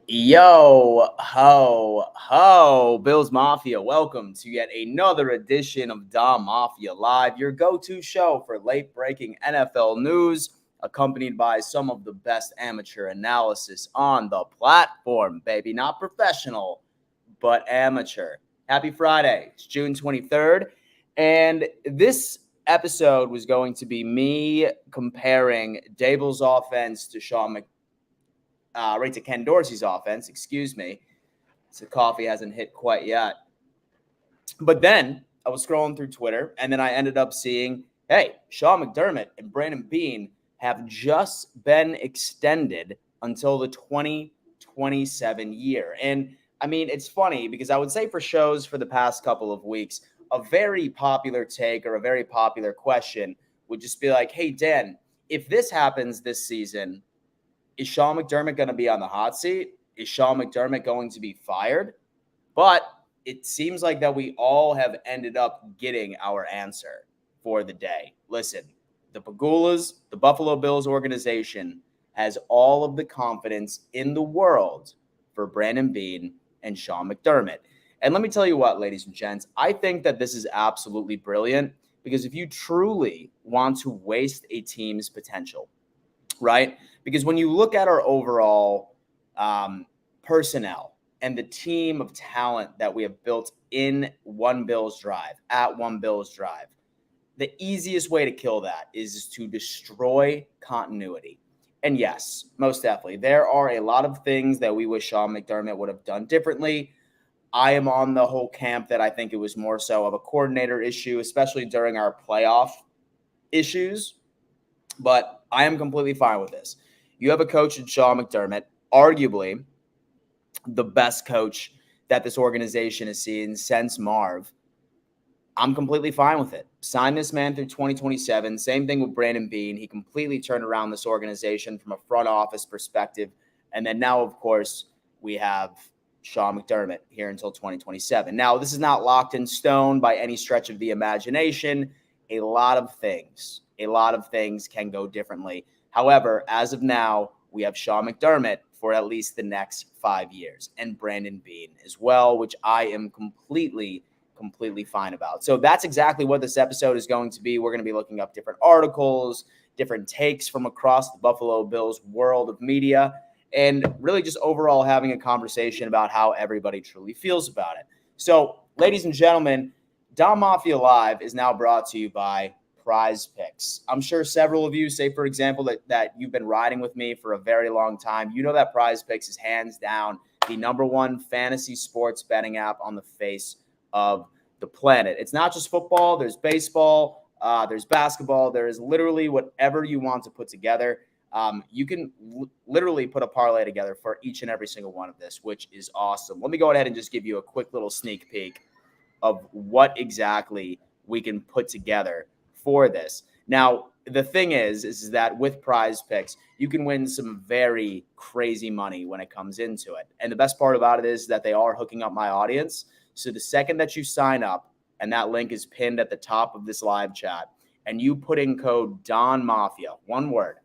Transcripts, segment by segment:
Yo, ho, ho, Bills Mafia. Welcome to yet another edition of Dom Mafia Live, your go to show for late breaking NFL news, accompanied by some of the best amateur analysis on the platform, baby. Not professional, but amateur. Happy Friday. It's June 23rd. And this episode was going to be me comparing Dable's offense to right to Ken Dorsey's offense. Excuse me. So coffee hasn't hit quite yet. But then I was scrolling through Twitter, and then I ended up seeing, hey, Sean McDermott and Brandon Beane have just been extended until the 2027 year. And I mean, it's funny because I would say for shows for the past couple of weeks, a very popular take or a very popular question would just be like, hey, Dan, if this happens this season, is Sean McDermott going to be on the hot seat? Is Sean McDermott going to be fired? But it seems like that we all have ended up getting our answer for the day. Listen, the Pagulas, the Buffalo Bills organization, has all of the confidence in the world for Brandon Beane and Sean McDermott. And let me tell you what, ladies and gents, I think that this is absolutely brilliant because if you truly want to waste a team's potential, right? Because when you look at our overall personnel and the team of talent that we have built in One Bills Drive, at One Bills Drive, the easiest way to kill that is to destroy continuity. And yes, most definitely, there are a lot of things that we wish Sean McDermott would have done differently. I am on the whole camp that I think it was more so of a coordinator issue, especially during our playoff issues. But I am completely fine with this. You have a coach in Sean McDermott, arguably the best coach that this organization has seen since Marv. I'm completely fine with it. Sign this man through 2027. Same thing with Brandon Beane. He completely turned around this organization from a front office perspective. And then now, of course, we have Sean McDermott here until 2027. Now, this is not locked in stone by any stretch of the imagination. A lot of things can go differently. However, as of now, we have Sean McDermott for at least the next 5 years and Brandon Beane as well, which I am completely fine about. So that's exactly what this episode is going to be. We're going to be looking up different articles, different takes from across the Buffalo Bills world of media, and really just overall having a conversation about how everybody truly feels about it. So, ladies and gentlemen, Dom Mafia Live is now brought to you by PrizePicks. I'm sure several of you, say for example, that you've been riding with me for a very long time. You know that PrizePicks is hands down the number one fantasy sports betting app on the face of the planet. It's not just football. There's baseball. There's basketball. There is literally whatever you want to put together. You can literally put a parlay together for each and every single one of this, which is awesome. Let me go ahead and just give you a quick little sneak peek of what exactly we can put together for this. Now, the thing is that with PrizePicks, you can win some very crazy money when it comes into it. And the best part about it is that they are hooking up my audience. So the second that you sign up, and that link is pinned at the top of this live chat, and you put in code Don Mafia, one word,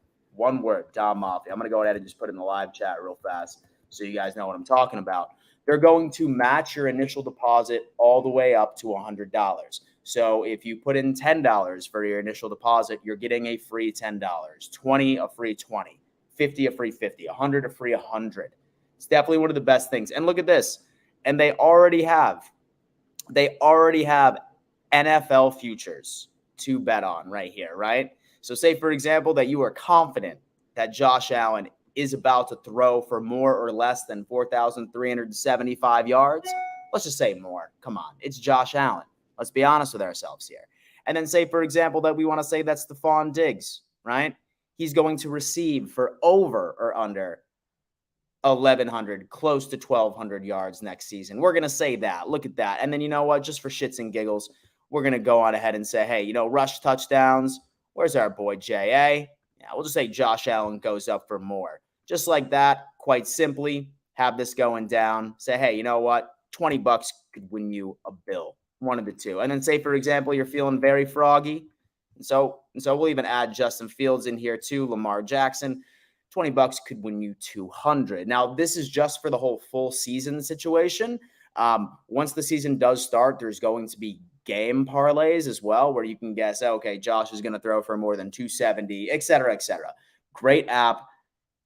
Don Mafia. I'm going to go ahead and just put in the live chat real fast so you guys know what I'm talking about. They're going to match your initial deposit all the way up to $100. So if you put in $10 for your initial deposit, you're getting a free $10, 20 a free 20, 50 a free 50, 100 a free 100. It's definitely one of the best things. And look at this. And they already have NFL futures to bet on right here, right? So say, for example, that you are confident that Josh Allen is about to throw for more or less than 4,375 yards. Let's just say more. Come on. It's Josh Allen. Let's be honest with ourselves here. And then say, for example, that we want to say that's Stephon Diggs, right? He's going to receive for over or under 1,100, close to 1,200 yards next season. We're going to say that. Look at that. And then you know what? Just for shits and giggles, we're going to go on ahead and say, hey, rush touchdowns. Where's our boy J.A.? Yeah, we'll just say Josh Allen goes up for more. Just like that, quite simply, have this going down. Say, hey, you know what? $20 could win you a bill. One of the two. And then say, for example, you're feeling very froggy. And so we'll even add Justin Fields in here too, Lamar Jackson. $20 could win you 200. Now, this is just for the whole full season situation. Once the season does start, there's going to be game parlays as well, where you can guess, okay, Josh is going to throw for more than 270, et cetera, et cetera. Great app.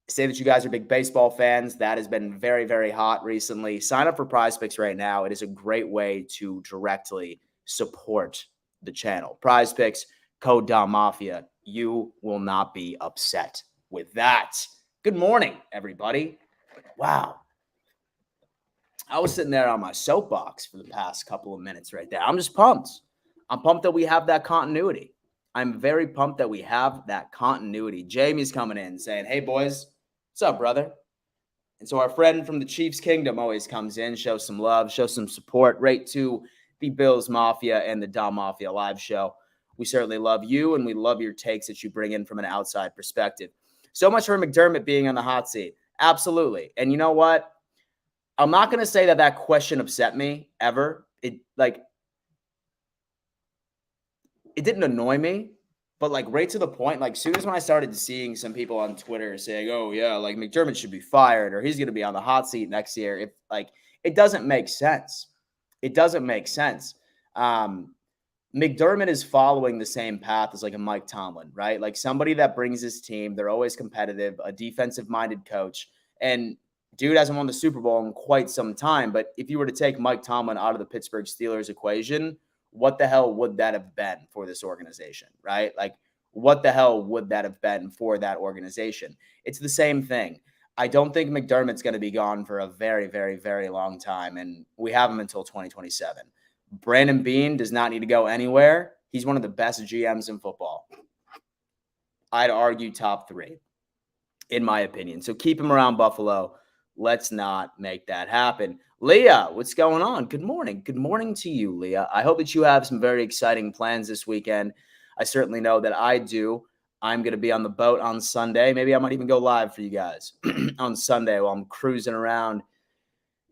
Say that you guys are big baseball fans. That has been very, very hot recently. Sign up for PrizePicks right now. It is a great way to directly support the channel. PrizePicks, code DOMMAFIA. You will not be upset with that. Good morning, everybody. Wow. I was sitting there on my soapbox for the past couple of minutes right there. I'm just pumped. I'm pumped that we have that continuity. I'm very pumped that we have that continuity. Jamie's coming in saying, hey, boys, what's up, brother? And so our friend from the Chiefs Kingdom always comes in, shows some love, shows some support right to the Bills Mafia and the Dom Mafia live show. We certainly love you, and we love your takes that you bring in from an outside perspective. So much for McDermott being on the hot seat. Absolutely. And you know what? I'm not going to say that question upset me ever. It didn't annoy me, but right to the point, soon as when I started seeing some people on Twitter saying, oh yeah, McDermott should be fired or he's going to be on the hot seat next year. It doesn't make sense. It doesn't make sense. McDermott is following the same path as a Mike Tomlin, right? Somebody that brings his team. They're always competitive, a defensive minded coach. And dude hasn't won the Super Bowl in quite some time. But if you were to take Mike Tomlin out of the Pittsburgh Steelers equation, what the hell would that have been for this organization, right? What the hell would that have been for that organization? It's the same thing. I don't think McDermott's going to be gone for a very, very, very long time. And we have him until 2027. Brandon Beane does not need to go anywhere. He's one of the best GMs in football. I'd argue top 3, in my opinion. So keep him around Buffalo. Let's not make that happen. Leah, what's going on? Good morning. Good morning to you, Leah. I hope that you have some very exciting plans this weekend. I certainly know that I do. I'm going to be on the boat on Sunday. Maybe I might even go live for you guys on Sunday while I'm cruising around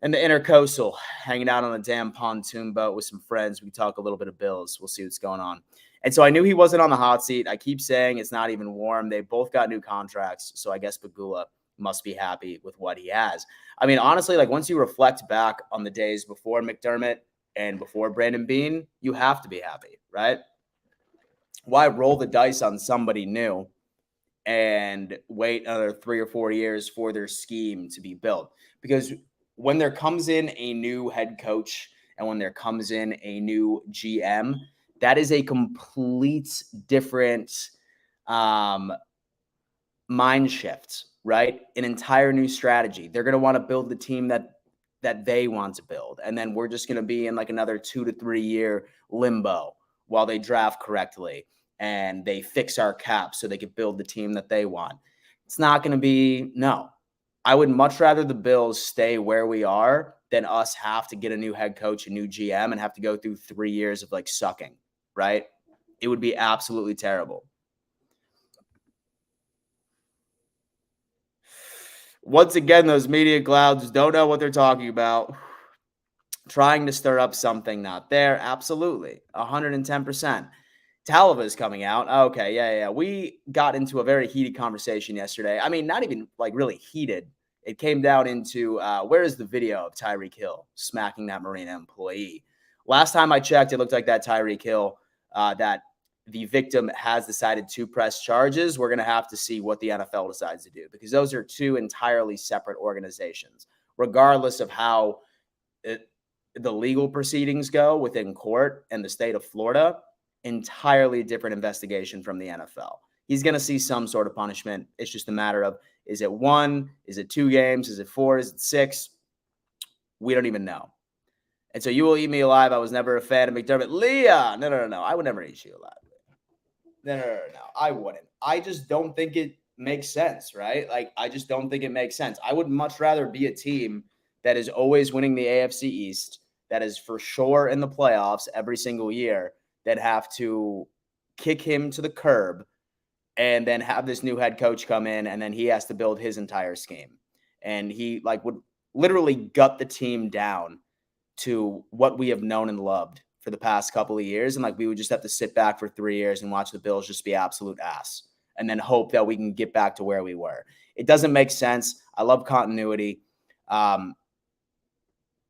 in the intercoastal, hanging out on a damn pontoon boat with some friends. We can talk a little bit of Bills. We'll see what's going on. And so I knew he wasn't on the hot seat. I keep saying it's not even warm. They both got new contracts. So I guess Pagula must be happy with what he has. I mean, honestly, once you reflect back on the days before McDermott and before Brandon Beane, you have to be happy, right? Why roll the dice on somebody new and wait another 3 or 4 years for their scheme to be built? Because when there comes in a new head coach and when there comes in a new GM, that is a complete different mind shift, right? An entire new strategy. They're going to want to build the team that they want to build. And then we're just going to be in another 2 to 3 year limbo while they draft correctly and they fix our cap so they can build the team that they want. It's not going to be, no. I would much rather the Bills stay where we are than us have to get a new head coach, a new GM, and have to go through 3 years of sucking, right? It would be absolutely terrible. Once again, those media clouds don't know what they're talking about. Trying to stir up something not there. Absolutely. 110%. Talva is coming out. Okay, yeah. We got into a very heated conversation yesterday. I mean, not even really heated. It came down into where is the video of Tyreek Hill smacking that Marina employee? Last time I checked, it looked like that Tyreek Hill, that the victim has decided to press charges. We're going to have to see what the NFL decides to do because those are 2 entirely separate organizations. Regardless of how the legal proceedings go within court and the state of Florida, entirely different investigation from the NFL. He's going to see some sort of punishment. It's just a matter of, is it 1? Is it 2 games? Is it 4? Is it 6? We don't even know. And so you will eat me alive. I was never a fan of McDermott. Leah, no. I would never eat you alive. No. I wouldn't. I just don't think it makes sense, right? I just don't think it makes sense. I would much rather be a team that is always winning the AFC East, that is for sure in the playoffs every single year, that have to kick him to the curb and then have this new head coach come in and then he has to build his entire scheme. And he would literally gut the team down to what we have known and loved for the past couple of years. And we would just have to sit back for 3 years and watch the Bills just be absolute ass. and then hope that we can get back to where we were. It doesn't make sense. I love continuity.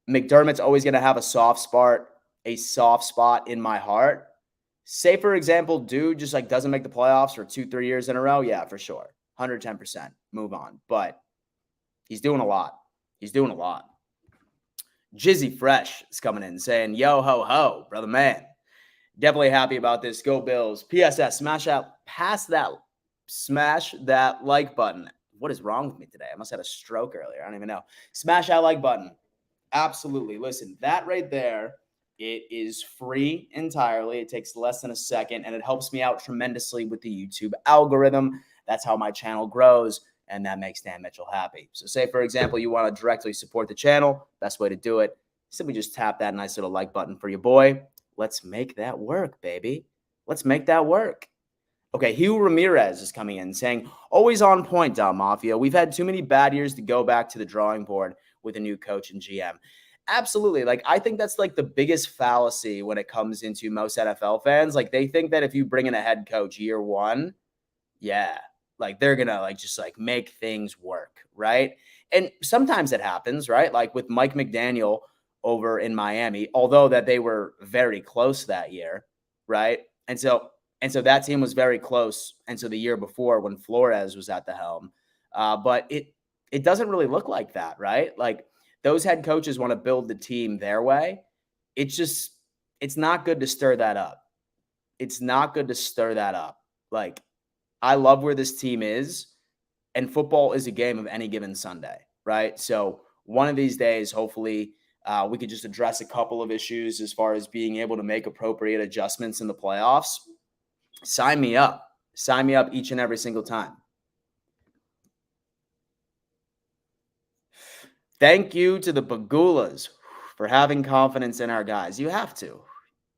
McDermott's always going to have a soft spot in my heart. Say, for example, dude just like doesn't make the playoffs for 2-3 years in a row. Yeah, for sure. 110%. Move on. But he's doing a lot. Jizzy Fresh is coming in saying, yo, ho, ho, brother man. Definitely happy about this. Go Bills. PSS, smash that like button. What is wrong with me today? I must have had a stroke earlier. I don't even know. Smash that like button. Absolutely. Listen, that right there, it is free entirely. It takes less than a second, and it helps me out tremendously with the YouTube algorithm. That's how my channel grows, and that makes Dan Mitchell happy. So say, for example, you want to directly support the channel. Best way to do it, simply just tap that nice little like button for your boy. Let's make that work, baby. Let's make that work. Okay, Hugh Ramirez is coming in saying, always on point, Dom Mafia. We've had too many bad years to go back to the drawing board with a new coach and GM. Absolutely. Like, I think that's like the biggest fallacy when it comes into most NFL fans. Like, they think that if you bring in a head coach year one, yeah, like they're going to like just like make things work, right? And sometimes it happens, right? Like with Mike McDaniel over in Miami, although that they were very close that year, right? And so that team was very close. And so the year before when Flores was at the helm, but it doesn't really look like that, right? Like those head coaches want to build the team their way. It's not good to stir that up. It's not good to stir that up. Like, I love where this team is, and football is a game of any given Sunday, right? So one of these days, hopefully, we could just address a couple of issues as far as being able to make appropriate adjustments in the playoffs. Sign me up. Sign me up each and every single time. Thank you to the Bagulas for having confidence in our guys. You have to.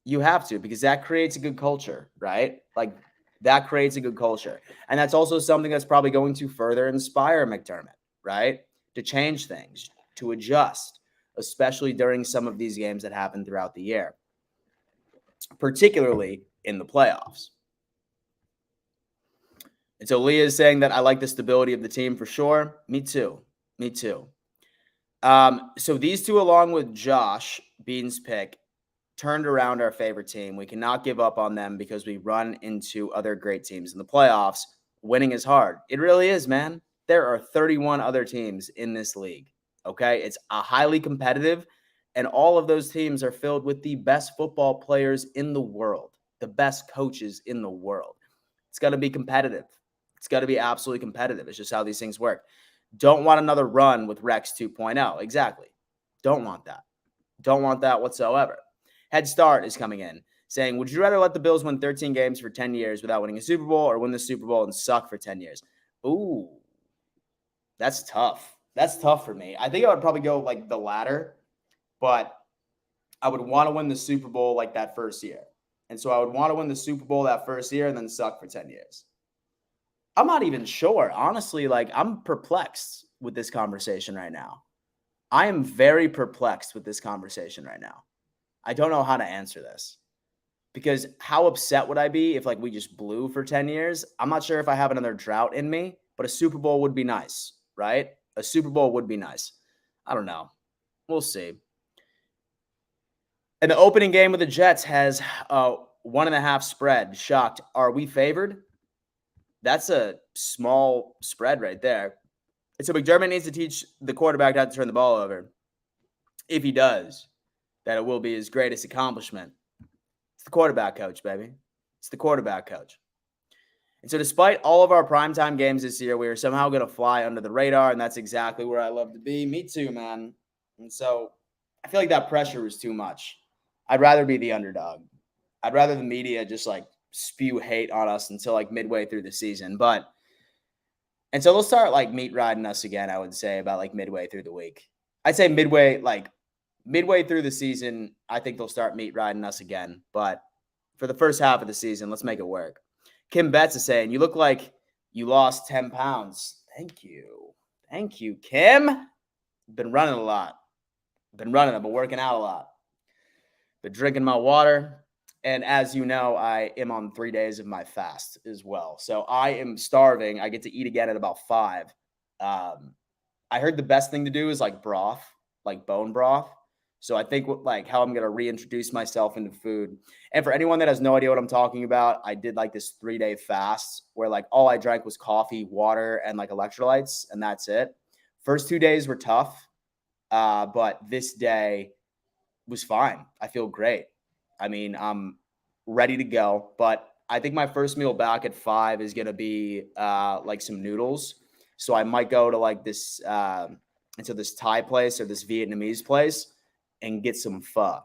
You have to, because that creates a good culture, right? Like, that creates a good culture. And that's also something that's probably going to further inspire McDermott, right? To change things, to adjust, especially during some of these games that happen throughout the year, particularly in the playoffs. And so Leah is saying that I like the stability of the team for sure. Me too. So these two, along with Josh Beane's pick, turned around our favorite team. We cannot give up on them because we run into other great teams in the playoffs. Winning is hard. It really is, man. There are 31 other teams in this league. Okay. It's a highly competitive, and all of those teams are filled with the best football players in the world, the best coaches in the world. It's got to be competitive. It's got to be absolutely competitive. It's just how these things work. Don't want another run with Rex 2.0. Exactly. Don't want that. Don't want that whatsoever. Head Start is coming in saying, would you rather let the Bills win 13 games for 10 years without winning a Super Bowl, or win the Super Bowl and suck for 10 years? Ooh, that's tough. That's tough for me. I think I would probably go like the latter, but I would want to win the Super Bowl like that first year. And so I would want to win the Super Bowl that first year and then suck for 10 years. I'm not even sure. Honestly, like, I'm perplexed with this conversation right now. I am very perplexed with this conversation right now. I don't know how to answer this, because how upset would I be if like we just blew for 10 years? I'm not sure if I have another drought in me, but a Super Bowl would be nice, right? A Super Bowl would be nice. I don't know. We'll see. And the opening game of the Jets has 1.5 spread. Shocked. Are we favored? That's a small spread right there. And so McDermott needs to teach the quarterback not to turn the ball over. If he does, that it will be his greatest accomplishment. It's the quarterback coach, baby. It's the quarterback coach. And so despite all of our primetime games this year, we are somehow going to fly under the radar, and that's exactly where I love to be. Me too, man. And so I feel like that pressure is too much. I'd rather be the underdog. I'd rather the media just like spew hate on us until like midway through the season. And so they'll start like meat riding us again, I would say, about like midway through the week. I'd say midway through the season, I think they'll start meat riding us again. But for the first half of the season, let's make it work. Kim Betts is saying, you look like you lost 10 pounds. Thank you. Thank you, Kim. Been running a lot. I've been working out a lot. Been drinking my water. And as you know, I am on 3 days of my fast as well. So I am starving. I get to eat again at about 5. I heard the best thing to do is like broth, like bone broth. So I think like how I'm going to reintroduce myself into food. And for anyone that has no idea what I'm talking about, I did like this 3-day fast where like all I drank was coffee, water, and like electrolytes, and that's it. First 2 days were tough, but this day was fine. I feel great. I mean, I'm ready to go, but I think my first meal back at 5 is going to be like some noodles. So I might go to like this into this Thai place or this Vietnamese place and get some pho.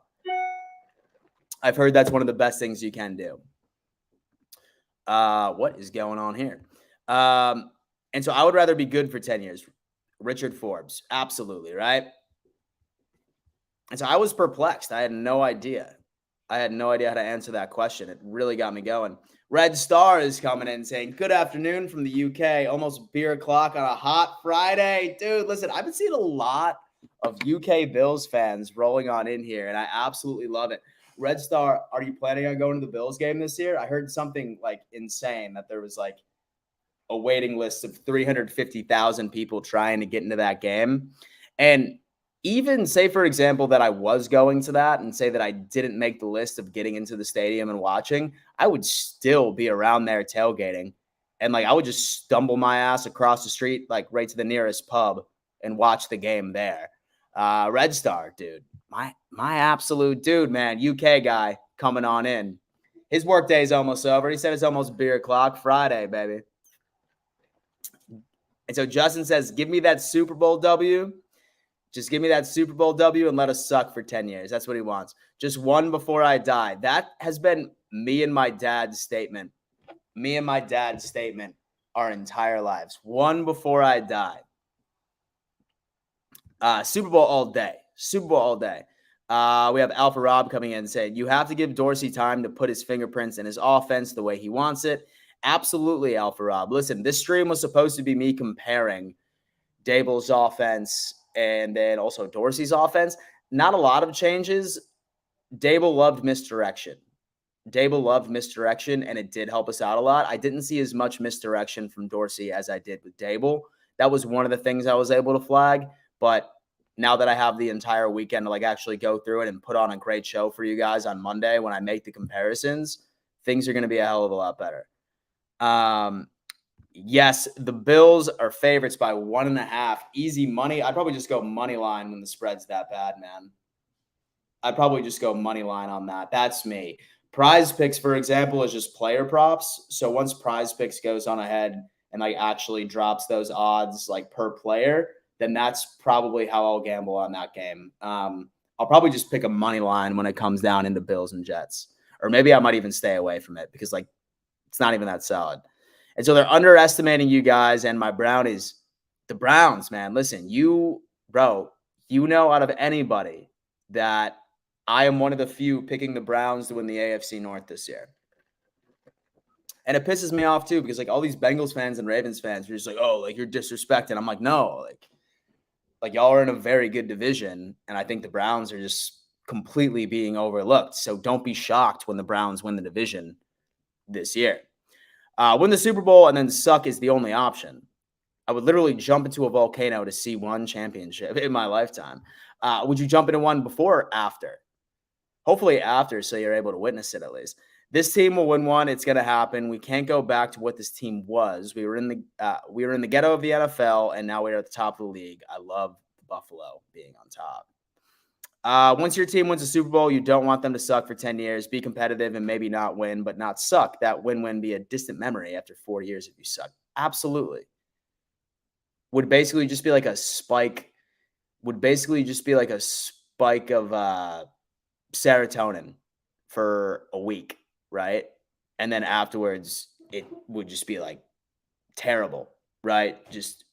I've heard that's one of the best things you can do. What is going on here? And so I would rather be good for 10 years. Richard Forbes, absolutely, right? And so I was perplexed. I had no idea. I had no idea how to answer that question. It really got me going. Red Star is coming in saying, good afternoon from the UK. Almost beer o'clock on a hot Friday. Dude, listen, I've been seeing a lot of UK Bills fans rolling on in here, and I absolutely love it. Red Star, are you planning on going to the Bills game this year? I heard something like insane that there was like a waiting list of 350,000 people trying to get into that game. And even say, for example, that I was going to that and say that I didn't make the list of getting into the stadium and watching, I would still be around there tailgating. And like, I would just stumble my ass across the street, like right to the nearest pub and watch the game there. Red Star, dude, my absolute dude, man, UK guy coming on in. His work day is almost over. He said it's almost beer o'clock Friday, baby. And so Justin says, give me that Super Bowl W. Just give me that Super Bowl W and let us suck for 10 years. That's what he wants. Just one before I die. That has been me and my dad's statement. Me and my dad's statement our entire lives. One before I die. Super Bowl all day. Super Bowl all day. We have Alpha Rob coming in and saying, you have to give Dorsey time to put his fingerprints in his offense the way he wants it. Absolutely, Alpha Rob. Listen, this stream was supposed to be me comparing Daboll's offense and then also Dorsey's offense. Not a lot of changes. Daboll loved misdirection. And it did help us out a lot. I didn't see as much misdirection from Dorsey as I did with Daboll. That was one of the things I was able to flag. But now that I have the entire weekend to like actually go through it and put on a great show for you guys on Monday when I make the comparisons, things are going to be a hell of a lot better. Yes, the Bills are favorites by 1.5. Easy money. I'd probably just go money line when the spread's that bad, man. I'd probably just go money line on that. That's me. PrizePicks, for example, is just player props. So once PrizePicks goes on ahead and like actually drops those odds like per player, then that's probably how I'll gamble on that game. I'll probably just pick a money line when it comes down into Bills and Jets. Or maybe I might even stay away from it because like it's not even that solid. And so they're underestimating you guys and my Brownies. The Browns, man, listen, you know out of anybody that I am one of the few picking the Browns to win the AFC North this year. And it pisses me off too because like all these Bengals fans and Ravens fans are just like, oh, like you're disrespecting. I'm like, no, like y'all are in a very good division. And I think the Browns are just completely being overlooked. So don't be shocked when the Browns win the division this year. Win the Super Bowl and then suck is the only option. I would literally jump into a volcano to see one championship in my lifetime. Would you jump into one before or after? Hopefully after, so you're able to witness it at least. This team will win one. It's going to happen. We can't go back to what this team was. We were in the ghetto of the NFL, and now we're at the top of the league. I love Buffalo being on top. Once your team wins a Super Bowl, you don't want them to suck for 10 years. Be competitive and maybe not win, but not suck. That win-win be a distant memory after 4 years if you suck. Absolutely. Would basically just be like a spike. Would basically just be like a spike of serotonin for a week, right? And then afterwards, it would just be like terrible, right? Just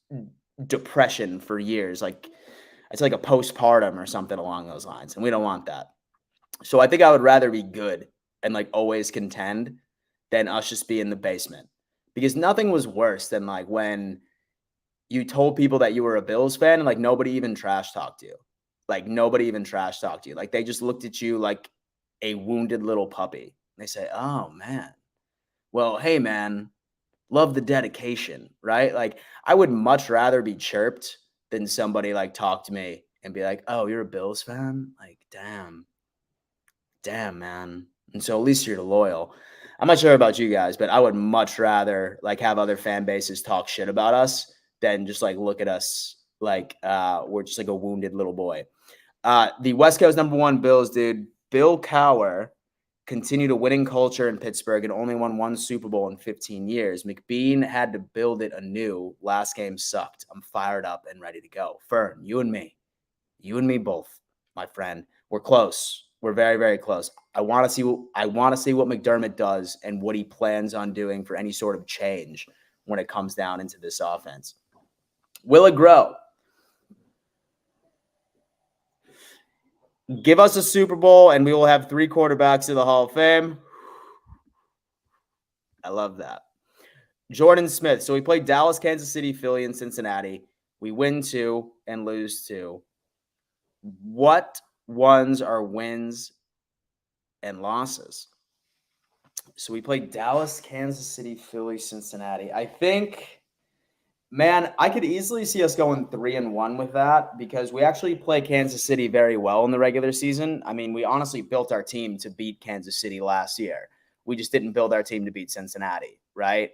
depression for years. Like it's like a postpartum or something along those lines. And we don't want that. So I think I would rather be good and like always contend than us just be in the basement. Because nothing was worse than like when you told people that you were a Bills fan and like nobody even trash talked you. Like nobody even trash talked you. Like they just looked at you like a wounded little puppy. They say, "Oh man, well, hey man, love the dedication," right? Like I would much rather be chirped than somebody like talk to me and be like, "Oh, you're a Bills fan? Like, damn, man." And so at least you're loyal. I'm not sure about you guys, but I would much rather like have other fan bases talk shit about us than just like look at us like we're just like a wounded little boy. The West Coast #1 Bills, dude. Bill Cowher continued a winning culture in Pittsburgh and only won one Super Bowl in 15 years. McBeane had to build it anew. Last game sucked. I'm fired up and ready to go. Fern, you and me both, my friend. We're close. We're very, very close. I want to see what McDermott does and what he plans on doing for any sort of change when it comes down into this offense. Will it grow? Give us a Super Bowl and we will have 3 quarterbacks in the Hall of Fame. I love that. Jordan Smith. So we played Dallas, Kansas City, Philly, and Cincinnati. We win 2 and lose 2. What ones are wins and losses? So we played Dallas, Kansas City, Philly, Cincinnati. I think, man, I could easily see us going 3-1 with that because we actually play Kansas City very well in the regular season. I mean, we honestly built our team to beat Kansas City last year. We just didn't build our team to beat Cincinnati, right?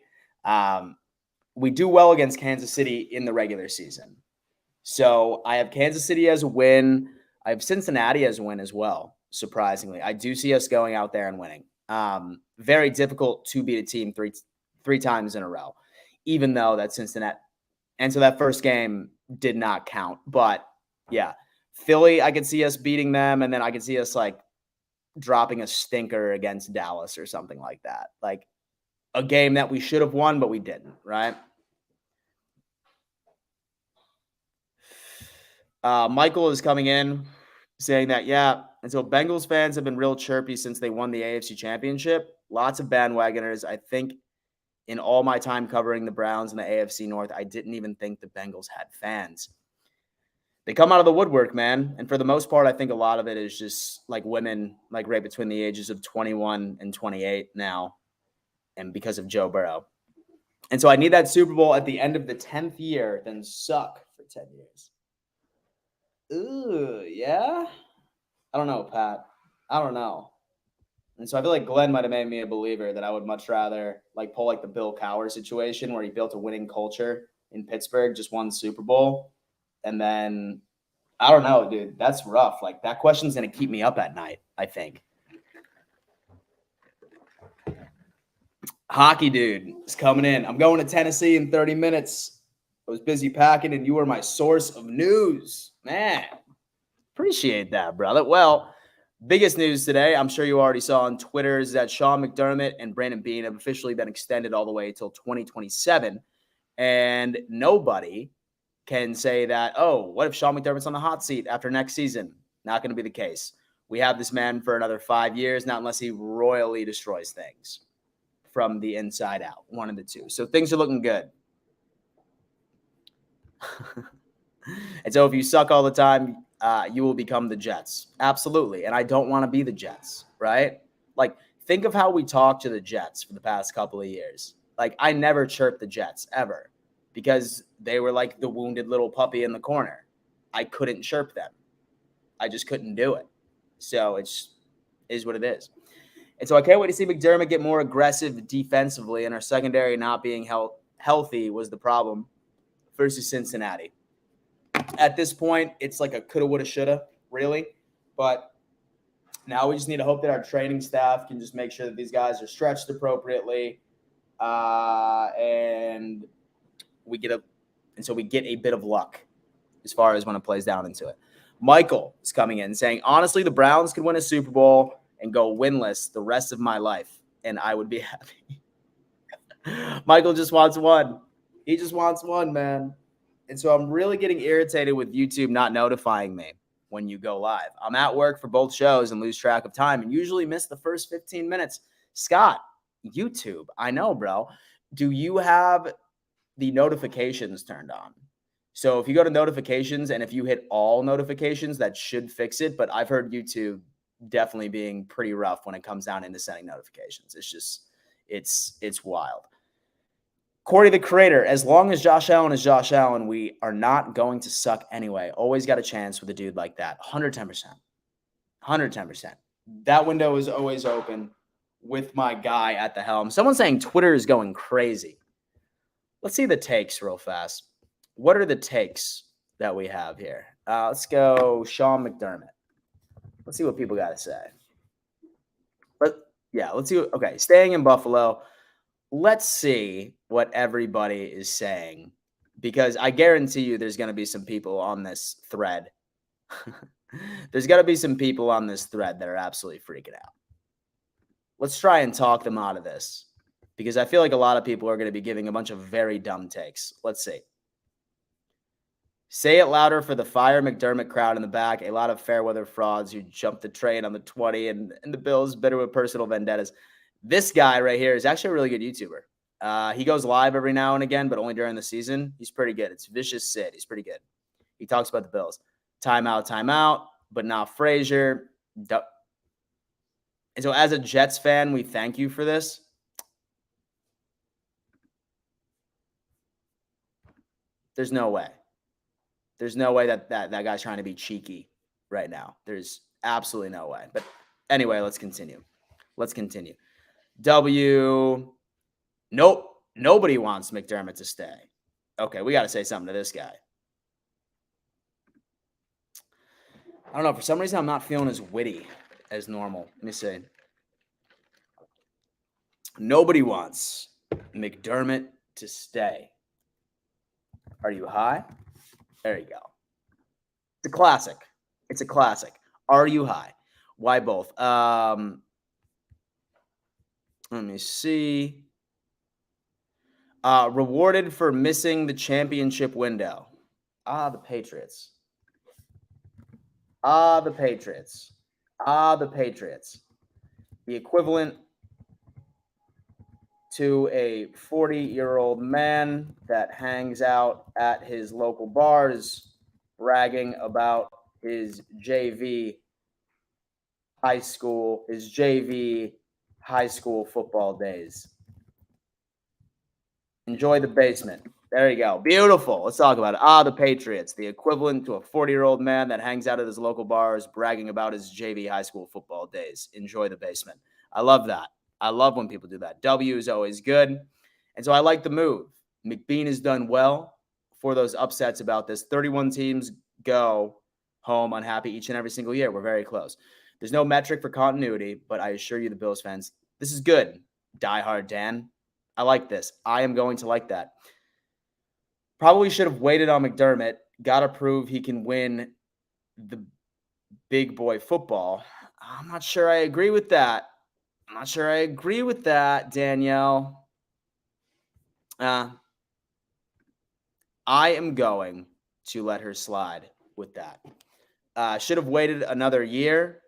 We do well against Kansas City in the regular season. So I have Kansas City as a win. I have Cincinnati as a win as well, surprisingly. I do see us going out there and winning. Very difficult to beat a team three times in a row, even though that's Cincinnati. And so that first game did not count. But, yeah, Philly, I could see us beating them, and then I could see us, like, dropping a stinker against Dallas or something like that. Like, a game that we should have won, but we didn't, right? Michael is coming in saying that, yeah, and so Bengals fans have been real chirpy since they won the AFC Championship. Lots of bandwagoners. I think in all my time covering the Browns and the AFC North, I didn't even think the Bengals had fans. They come out of the woodwork, man. And for the most part, I think a lot of it is just like women, like right between the ages of 21 and 28 now, and because of Joe Burrow. And so I need that Super Bowl at the end of the 10th year, then suck for 10 years. Ooh, yeah? I don't know, Pat. I don't know. And so I feel like Glenn might have made me a believer that I would much rather like pull like the Bill Cowher situation where he built a winning culture in Pittsburgh, just won the Super Bowl. And then I don't know, dude. That's rough. Like that question's gonna keep me up at night, I think. Hockey dude is coming in. I'm going to Tennessee in 30 minutes. I was busy packing, and you were my source of news. Man, appreciate that, brother. Well, biggest news today, I'm sure you already saw on Twitter, is that Sean McDermott and Brandon Beane have officially been extended all the way until 2027. And nobody can say that, oh, what if Sean McDermott's on the hot seat after next season? Not going to be the case. We have this man for another 5 years, not unless he royally destroys things from the inside out, one of the two. So things are looking good. And so if you suck all the time, you will become the Jets. Absolutely. And I don't want to be the Jets, right? Like, think of how we talked to the Jets for the past couple of years. Like, I never chirped the Jets ever because they were like the wounded little puppy in the corner. I couldn't chirp them. I just couldn't do it. So it is what it is. And so I can't wait to see McDermott get more aggressive defensively, and our secondary not being healthy was the problem versus Cincinnati. At this point, it's like a coulda, woulda, shoulda, really. But now we just need to hope that our training staff can just make sure that these guys are stretched appropriately, and so we get a bit of luck as far as when it plays down into it. Michael is coming in saying, honestly, the Browns could win a Super Bowl and go winless the rest of my life, and I would be happy. Michael just wants one. He just wants one, man. And so I'm really getting irritated with YouTube not notifying me when you go live. I'm at work for both shows and lose track of time and usually miss the first 15 minutes. Scott, YouTube, I know, bro. Do you have the notifications turned on? So if you go to notifications and if you hit all notifications, that should fix it. But I've heard YouTube definitely being pretty rough when it comes down into sending notifications. It's just, it's wild. Corey the Creator, as long as Josh Allen is Josh Allen, we are not going to suck anyway. Always got a chance with a dude like that. 110%. 110%. That window is always open with my guy at the helm. Someone's saying Twitter is going crazy. Let's see the takes real fast. What are the takes that we have here? Let's go Sean McDermott. Let's see what people got to say. Let's see. Okay, staying in Buffalo. Let's see what everybody is saying, because I guarantee you there's going to be some people on this thread. There's got to be some people on this thread that are absolutely freaking out. Let's try and talk them out of this, because I feel like a lot of people are going to be giving a bunch of very dumb takes. Let's see. Say it louder for the Fire McDermott crowd in the back. A lot of fair weather frauds who jumped the train on the 20 and the Bills bitter with personal vendettas. This guy right here is actually a really good YouTuber. He goes live every now and again, but only during the season. He's pretty good. It's Vicious Sid. He's pretty good. He talks about the Bills. Timeout, but not Frazier. And so as a Jets fan, we thank you for this. There's no way. There's no way that guy's trying to be cheeky right now. There's absolutely no way. But anyway, let's continue. Nope. Nobody wants McDermott to stay. Okay, we got to say something to this guy. I don't know. For some reason, I'm not feeling as witty as normal. Let me see. Nobody wants McDermott to stay. Are you high? There you go. It's a classic. Are you high? Why both? Let me see. Rewarded for missing the championship window. The Patriots. The Patriots. The equivalent to a 40-year-old man that hangs out at his local bars bragging about his JV high school football days. Enjoy the basement. There you go. Beautiful. Let's talk about it. The Patriots, the equivalent to a 40-year-old man that hangs out at his local bars bragging about his JV high school football days. Enjoy the basement. I love that. I love when people do that. W is always good. And so I like the move. McBeane has done well for those upsets about this. 31 teams go home unhappy each and every single year. We're very close. There's no metric for continuity, but I assure you, the Bills fans, this is good. Die Hard Dan. I like this. I am going to like that. Probably should have waited on McDermott. Got to prove he can win the big boy football. I'm not sure I agree with that. Danielle. I am going to let her slide with that. Should have waited another year.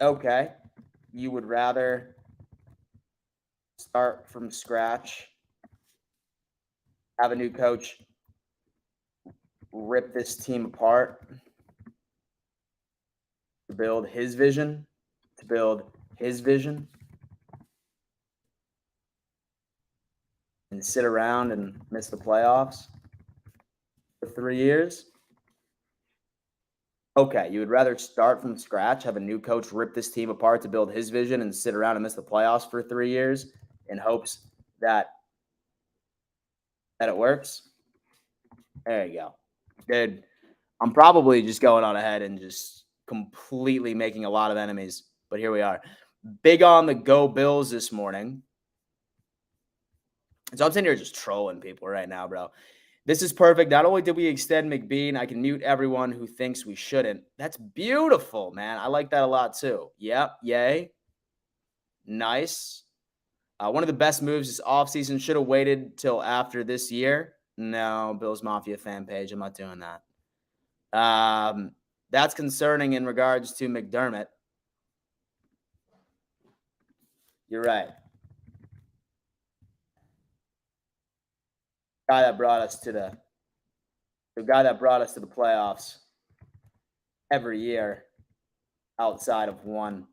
Okay. You would rather start from scratch, have a new coach, rip this team apart to build his vision, and sit around and miss the playoffs for 3 years? Okay, you would rather start from scratch, have a new coach rip this team apart to build his vision and sit around and miss the playoffs for 3 years in hopes that it works? There you go. Dude, I'm probably just going on ahead and just completely making a lot of enemies, but here we are. Big on the Go Bills this morning. So I'm sitting here just trolling people right now, bro. This is perfect. Not only did we extend McBeane, I can mute everyone who thinks we shouldn't. That's beautiful, man. I like that a lot too. Yep. Yay. Nice. One of the best moves this offseason. Should have waited till after this year. No, Bills Mafia fan page. I'm not doing that. That's concerning in regards to McDermott. You're right. Guy that brought us to the The guy that brought us to the playoffs every year outside of one.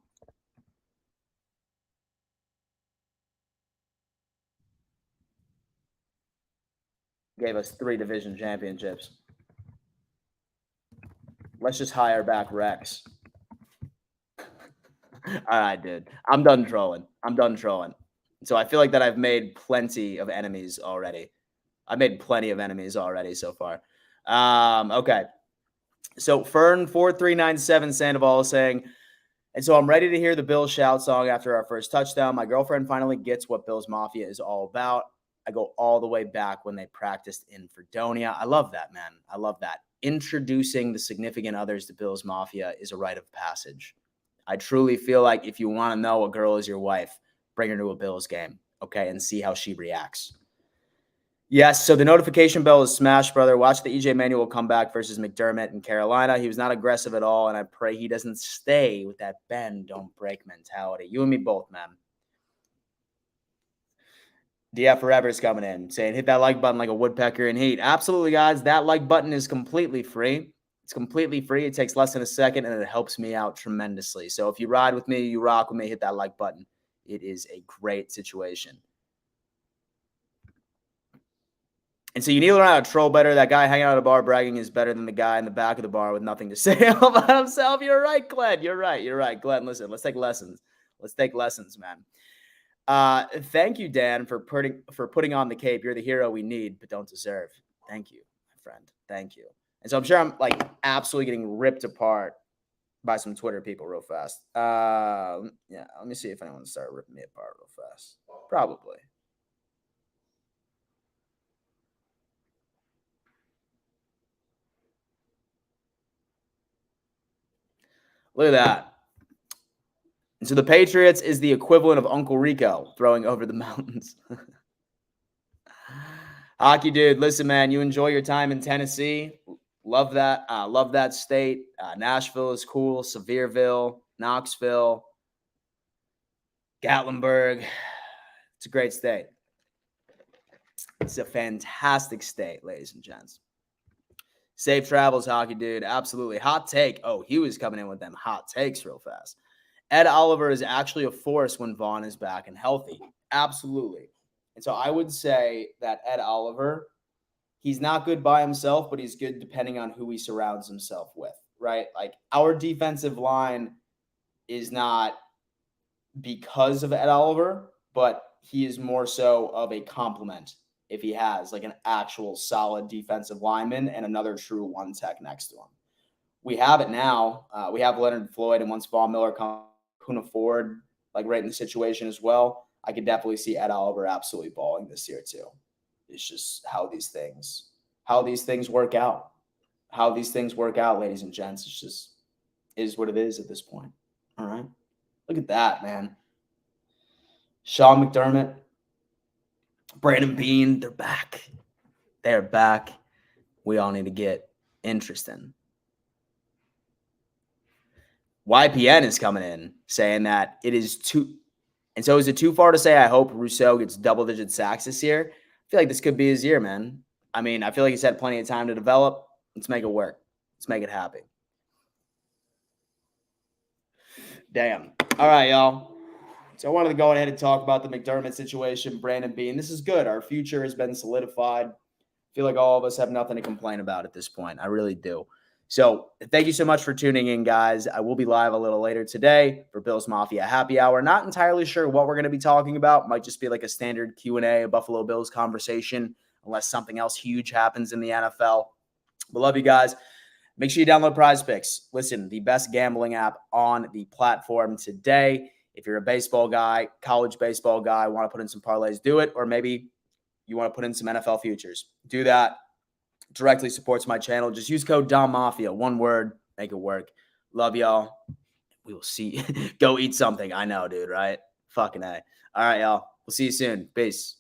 Gave us 3 division championships. Let's just hire back Rex. All right, dude. I'm done trolling. So I feel like that I've made plenty of enemies already. I've made plenty of enemies already so far. Okay. So Fern4397 Sandoval is saying, and so I'm ready to hear the Bills shout song after our first touchdown. My girlfriend finally gets what Bills Mafia is all about. I go all the way back when they practiced in Fredonia. I love that, man. I love that. Introducing the significant others to Bills Mafia is a rite of passage. I truly feel like if you want to know a girl is your wife, bring her to a Bills game, okay, and see how she reacts. Yes, so the notification bell is smashed, brother. Watch the EJ Manuel comeback versus McDermott in Carolina. He was not aggressive at all, and I pray he doesn't stay with that bend, don't break mentality. You and me both, man. DF Forever is coming in, saying hit that like button like a woodpecker in heat. Absolutely, guys. That like button is completely free. It's completely free. It takes less than a second, and it helps me out tremendously. So if you ride with me, you rock with me, hit that like button. It is a great situation. And so you need to learn how to troll better. That guy hanging out at a bar bragging is better than the guy in the back of the bar with nothing to say about himself. You're right, Glenn. You're right. Glenn, listen, let's take lessons. Man. Thank you, Dan, for putting on the cape. You're the hero we need, but don't deserve. Thank you, my friend. Thank you. And so I'm sure I'm like absolutely getting ripped apart by some Twitter people real fast. Yeah, let me see if anyone started ripping me apart real fast. Probably. Look at that. And so the Patriots is the equivalent of Uncle Rico throwing over the mountains. Hockey dude, listen, man, you enjoy your time in Tennessee. Love that. Love that state. Nashville is cool. Sevierville, Knoxville, Gatlinburg. It's a great state. It's a fantastic state, ladies and gents. Safe travels, hockey dude. Absolutely. Hot take. Oh, he was coming in with them hot takes real fast. Ed Oliver is actually a force when Vaughn is back and healthy. Absolutely. And so I would say that Ed Oliver, he's not good by himself, but he's good depending on who he surrounds himself with, right? Like our defensive line is not because of Ed Oliver, but he is more so of a complement if he has like an actual solid defensive lineman and another true one tech next to him. We have it now. We have Leonard Floyd, and once Von Miller comes, Kuna Ford, like right in the situation as well, I could definitely see Ed Oliver absolutely balling this year too. It's just how these things work out. How these things work out, ladies and gents. It's just is what it is at this point. All right. Look at that, man. Sean McDermott, Brandon Beane, they're back. They're back. We all need to get interesting. YPN is coming in saying that it is too. And so is it too far to say I hope Rousseau gets double-digit sacks this year? I feel like this could be his year, man. I mean, I feel like he's had plenty of time to develop. Let's make it work. Let's make it happen. Damn. All right, y'all. So I wanted to go ahead and talk about the McDermott situation, Brandon Beane. This is good. Our future has been solidified. I feel like all of us have nothing to complain about at this point. I really do. So thank you so much for tuning in, guys. I will be live a little later today for Bills Mafia Happy Hour. Not entirely sure what we're going to be talking about. Might just be like a standard Q&A, a Buffalo Bills conversation, unless something else huge happens in the NFL. But love you guys. Make sure you download PrizePicks. Listen, the best gambling app on the platform today. If you're a baseball guy, college baseball guy, want to put in some parlays, do it. Or maybe you want to put in some NFL futures. Do that. Directly supports my channel. Just use code DOMMAFIA. One word. Make it work. Love y'all. We will see. Go eat something. I know, dude, right? Fucking A. All right, y'all. We'll see you soon. Peace.